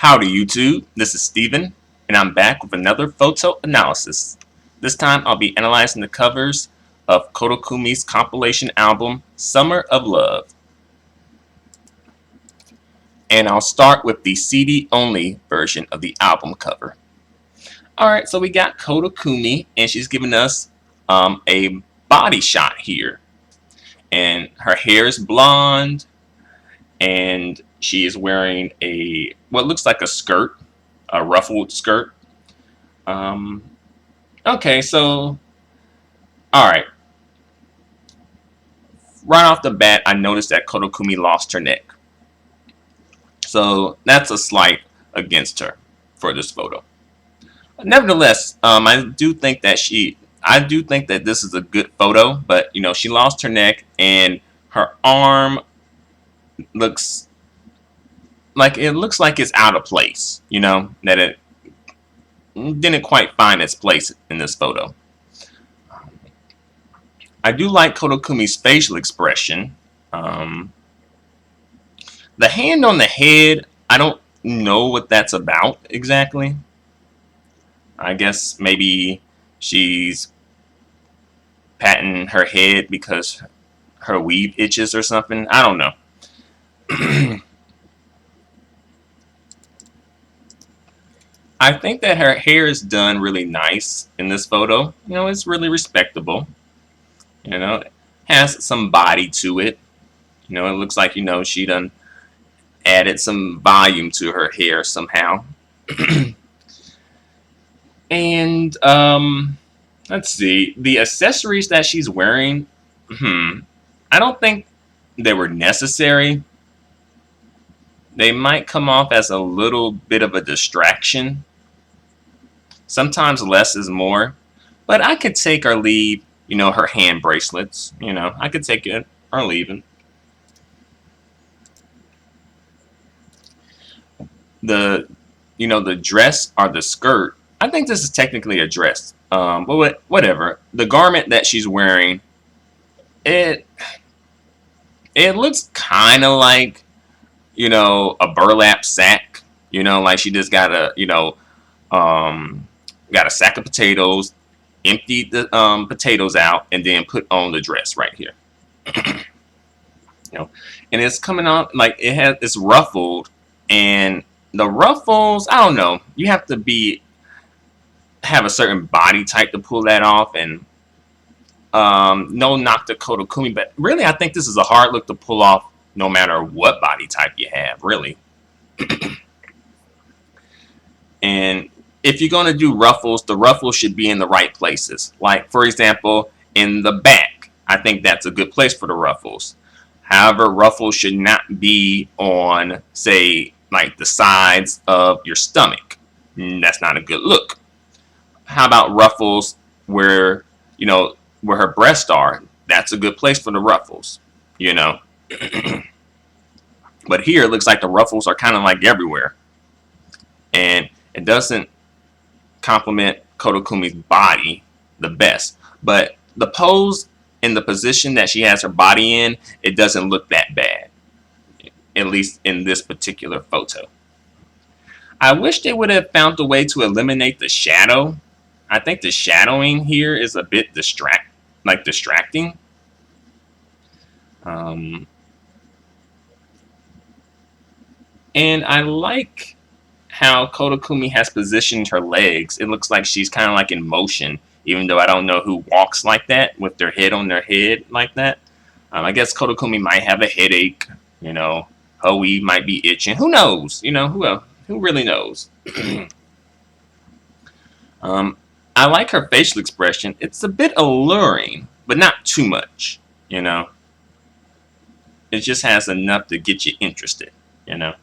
Howdy YouTube, this is Steven, and I'm back with another photo analysis. This time I'll be analyzing the covers of Koda Kumi's compilation album, Summer of Love. And I'll start with the CD-only version of the album cover. Alright, so we got Koda Kumi, and she's giving us a body shot here. And her hair is blonde, and she is wearing what looks like a skirt, a ruffled skirt. Okay, so, alright. Right off the bat, I noticed that Koda Kumi lost her neck. So that's a slight against her for this photo. Nevertheless, I do think that this is a good photo, but you know, she lost her neck and her arm looks like it's out of place, you know, that it didn't quite find its place in this photo. I do like Koda Kumi's facial expression. The hand on the head, I don't know what that's about exactly. I guess maybe she's patting her head because her weave itches or something. I don't know. I think that her hair is done really nice in this photo. You know, it's really respectable. You know, it has some body to it. You know, it looks like, you know, she done added some volume to her hair somehow. And let's see, the accessories that she's wearing, I don't think they were necessary. They might come off as a little bit of a distraction. Sometimes less is more, but I could take or leave, you know, her hand bracelets. You know, I could take it or leave it. The dress or the skirt, I think this is technically a dress, but whatever. The garment that she's wearing, it looks kind of like, you know, a burlap sack. You know, like she just got a, you know, got a sack of potatoes, emptied the potatoes out, and then put on the dress right here. You know, and it's coming out like it's ruffled, and the ruffles, I don't know. You have to have a certain body type to pull that off, and no knock to Koda Kumi, but really I think this is a hard look to pull off no matter what body type you have, really. And if you're going to do ruffles, the ruffles should be in the right places. Like, for example, in the back, I think that's a good place for the ruffles. However, ruffles should not be on, say, like the sides of your stomach. That's not a good look. How about ruffles where, you know, where her breasts are? That's a good place for the ruffles, you know. But here it looks like the ruffles are kind of like everywhere. And it doesn't complement Koda Kumi's body the best. But the pose and the position that she has her body in, it doesn't look that bad. At least in this particular photo. I wish they would have found a way to eliminate the shadow. I think the shadowing here is a bit distracting. And I like how Koda Kumi has positioned her legs. It looks like she's kind of like in motion, even though I don't know who walks like that with their head on their head like that. I guess Koda Kumi might have a headache, you know. Her weave might be itching. Who knows? You know, who really knows? I like her facial expression. It's a bit alluring, but not too much, you know. It just has enough to get you interested, you know.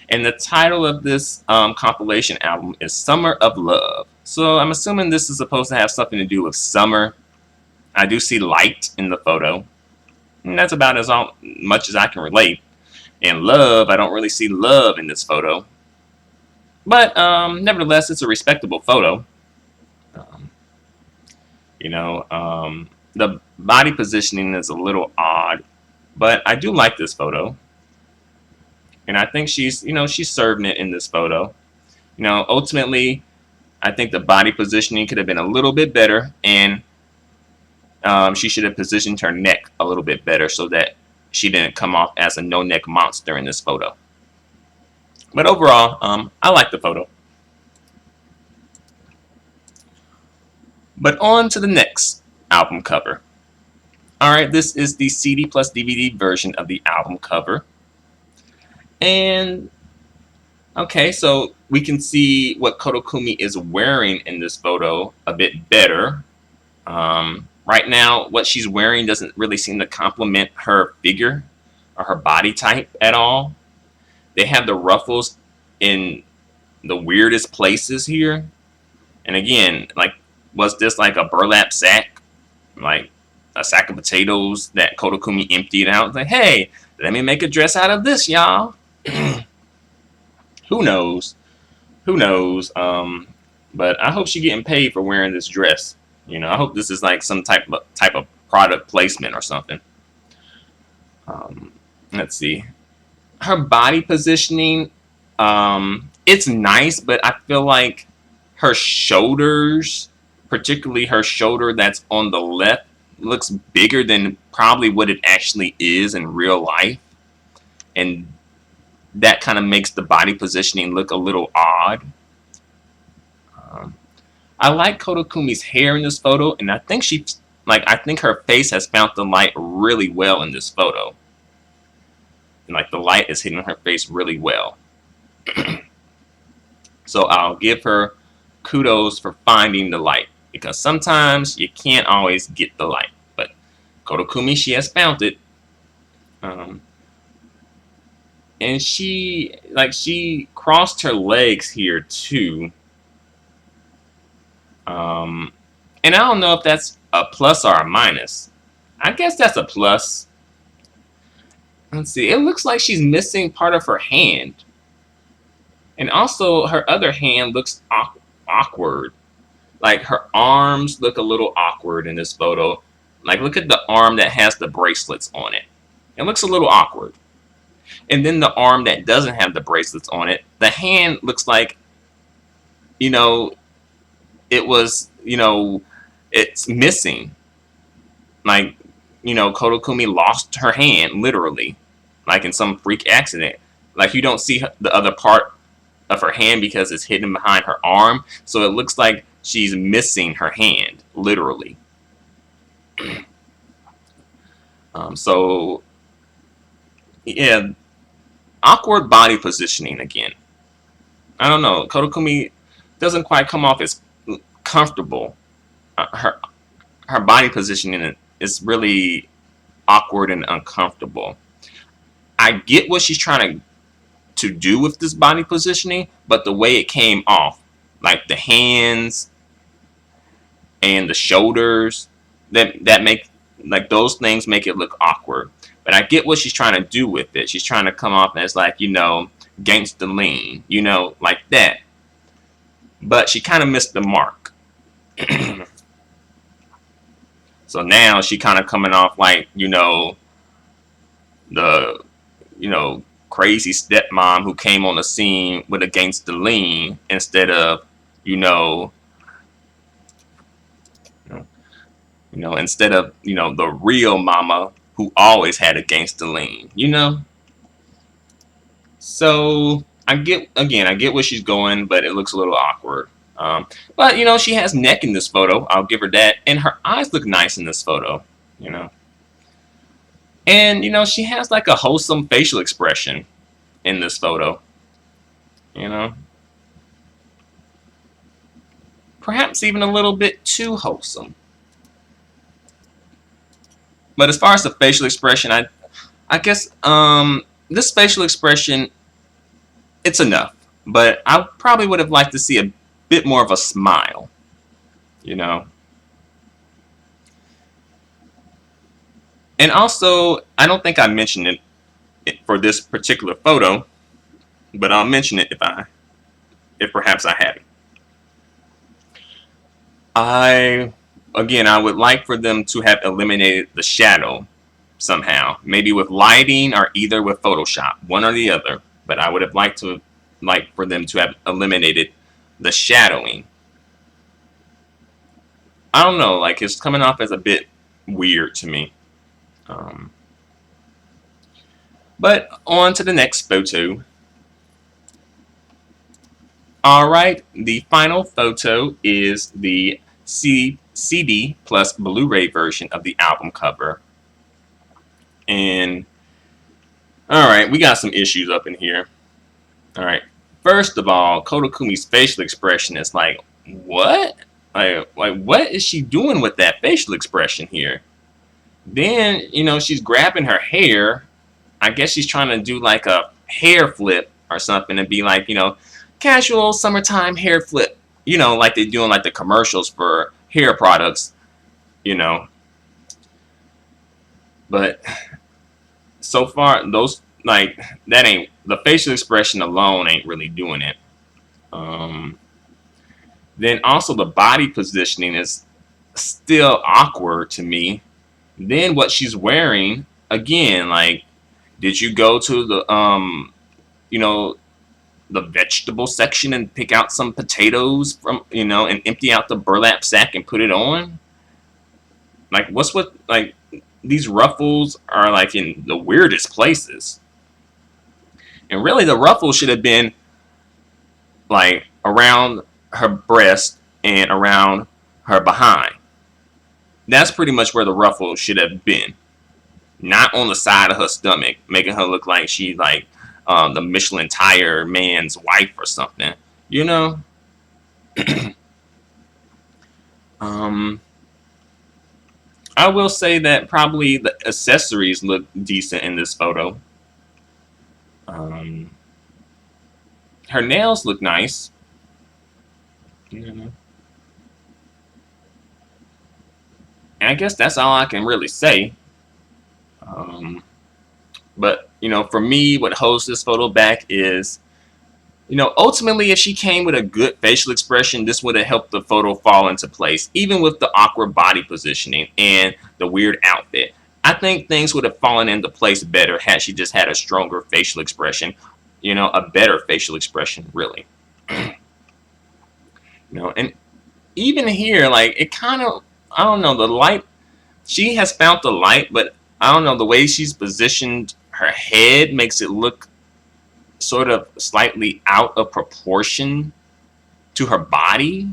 And the title of this compilation album is Summer of Love. So I'm assuming this is supposed to have something to do with summer. I do see light in the photo. And that's about as much as I can relate. And love, I don't really see love in this photo. But nevertheless, it's a respectable photo. You know, the body positioning is a little odd. But I do like this photo. and I think she's, she's serving it in this photo. Ultimately, I think the body positioning could have been a little bit better, and she should have positioned her neck a little bit better so that she didn't come off as a no-neck monster in this photo. But overall, I like the photo. But on to the next album cover. Alright, this is the CD plus DVD version of the album cover. And, okay, so we can see what Koda Kumi is wearing in this photo a bit better. Right now, what she's wearing doesn't really seem to complement her figure or her body type at all. They have the ruffles in the weirdest places here. And again, like, was this like a burlap sack? Like a sack of potatoes that Koda Kumi emptied out? Like, hey, let me make a dress out of this, y'all. Who knows? Who knows? But I hope she's getting paid for wearing this dress. I hope this is like some type of product placement or something. Let's see. Her body positioning, it's nice, but I feel like her shoulders, particularly her shoulder that's on the left, looks bigger than probably what it actually is in real life. And that kind of makes the body positioning look a little odd. I like Koda Kumi's hair in this photo, and I think I think her face has found the light really well in this photo. And like the light is hitting her face really well. So I'll give her kudos for finding the light, because sometimes you can't always get the light, but Koda Kumi, she has found it. And she crossed her legs here too. And I don't know if that's a plus or a minus. I guess that's a plus. Let's see. It looks like she's missing part of her hand. And also her other hand looks awkward. Like her arms look a little awkward in this photo. Like look at the arm that has the bracelets on it. It looks a little awkward. And then the arm that doesn't have the bracelets on it, the hand looks like, it was, it's missing. Like, Koda Kumi lost her hand, literally. Like in some freak accident. Like you don't see the other part of her hand because it's hidden behind her arm. So it looks like she's missing her hand, literally. So, yeah, awkward body positioning again. I don't know. Koda Kumi doesn't quite come off as comfortable. Her body positioning is really awkward and uncomfortable. I get what she's trying to do with this body positioning, but the way it came off, like the hands and the shoulders, that make, like, those things make it look awkward. But I get what she's trying to do with it. She's trying to come off as like, gangsta lean, like that. But she kind of missed the mark. So now she kind of coming off like, the, crazy stepmom who came on the scene with a gangsta lean instead of, instead of, the real mama who always had a gangsta lean, So I get where she's going, but it looks a little awkward. But, she has neck in this photo. I'll give her that. And her eyes look nice in this photo, And, she has like a wholesome facial expression in this photo, Perhaps even a little bit too wholesome. But as far as the facial expression, I guess this facial expression, it's enough. But I probably would have liked to see a bit more of a smile, And also, I don't think I mentioned it for this particular photo, but I'll mention it if perhaps I haven't. I would like for them to have eliminated the shadow somehow, maybe with lighting or either with Photoshop, one or the other. but I would have liked for them to have eliminated the shadowing. I don't know, like it's coming off as a bit weird to me. Um, but on to the next photo. All right, the final photo is the CD plus Blu-ray version of the album cover. And all right, we got some issues up in here. All right, first of all, Koda Kumi's facial expression is like, what? Like what is she doing with that facial expression here? Then, she's grabbing her hair. I guess she's trying to do like a hair flip or something and be like, casual summertime hair flip. Like they do in like the commercials for hair products, you know. But so far, those, like, that ain't, the facial expression alone ain't really doing it. Then also the body positioning is still awkward to me. Then what she's wearing, again, like, did you go to the the vegetable section and pick out some potatoes from, and empty out the burlap sack and put it on? Like, what's with, like, these ruffles are like in the weirdest places. And really the ruffle should have been like around her breast and around her behind. That's pretty much where the ruffle should have been. Not on the side of her stomach, making her look like she's like the Michelin tire man's wife or something. I will say that probably the accessories look decent in this photo. Her nails look nice. And I guess that's all I can really say. But, for me, what holds this photo back is, ultimately, if she came with a good facial expression, this would have helped the photo fall into place, even with the awkward body positioning and the weird outfit. I think things would have fallen into place better had she just had a stronger facial expression, a better facial expression, really. And even here, like, it kind of, I don't know, the light, she has found the light, but I don't know, the way she's positioned her head makes it look sort of slightly out of proportion to her body.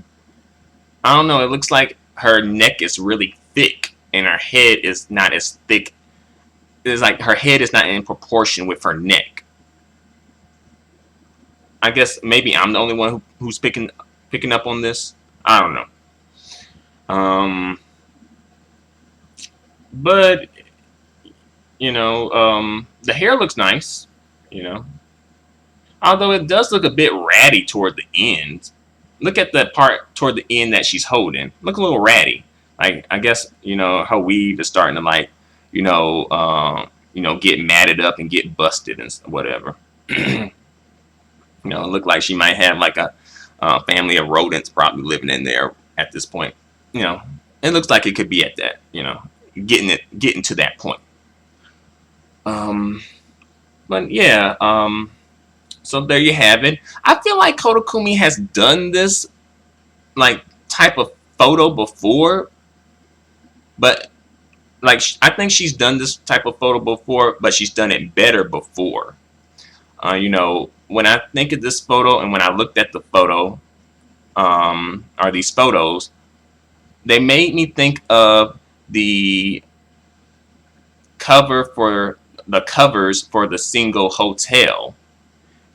I don't know, it looks like her neck is really thick and her head is not as thick. It's like her head is not in proportion with her neck. I guess maybe I'm the only one who's picking up on this. I don't know. But the hair looks nice, although it does look a bit ratty toward the end. Look at the part toward the end that she's holding. Look a little ratty. Like, I guess, her weave is starting to, like, get matted up and get busted and whatever. It look like she might have like a family of rodents probably living in there at this point. It looks like it could be at that, getting to that point. But yeah, so there you have it. I feel like Koda Kumi has done this like type of photo before, but like I think she's done this type of photo before, but she's done it better before. When I think of this photo and when I looked at the photo, or these photos, they made me think of the covers for the single hotel,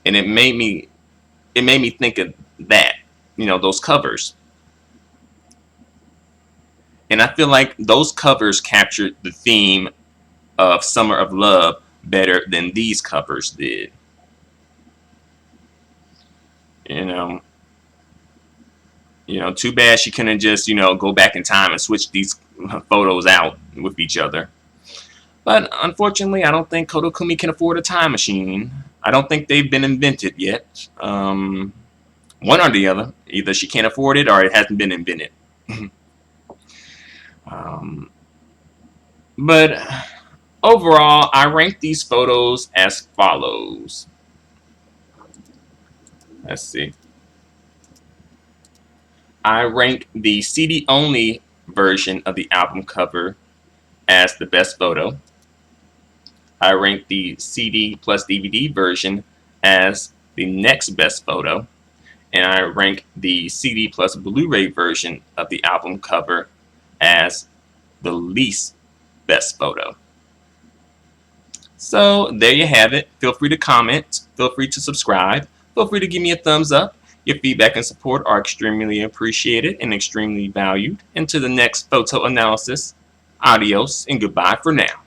and it made me think of that, those covers. And I feel like those covers captured the theme of Summer of Love better than these covers did. Too bad she couldn't just, go back in time and switch these photos out with each other. But unfortunately, I don't think Koda Kumi can afford a time machine. I don't think they've been invented yet. One or the other. Either she can't afford it or it hasn't been invented. But overall, I rank these photos as follows. Let's see. I rank the CD only version of the album cover as the best photo. I rank the CD plus DVD version as the next best photo. And I rank the CD plus Blu-ray version of the album cover as the least best photo. So there you have it. Feel free to comment. Feel free to subscribe. Feel free to give me a thumbs up. Your feedback and support are extremely appreciated and extremely valued. Until the next photo analysis, adios and goodbye for now.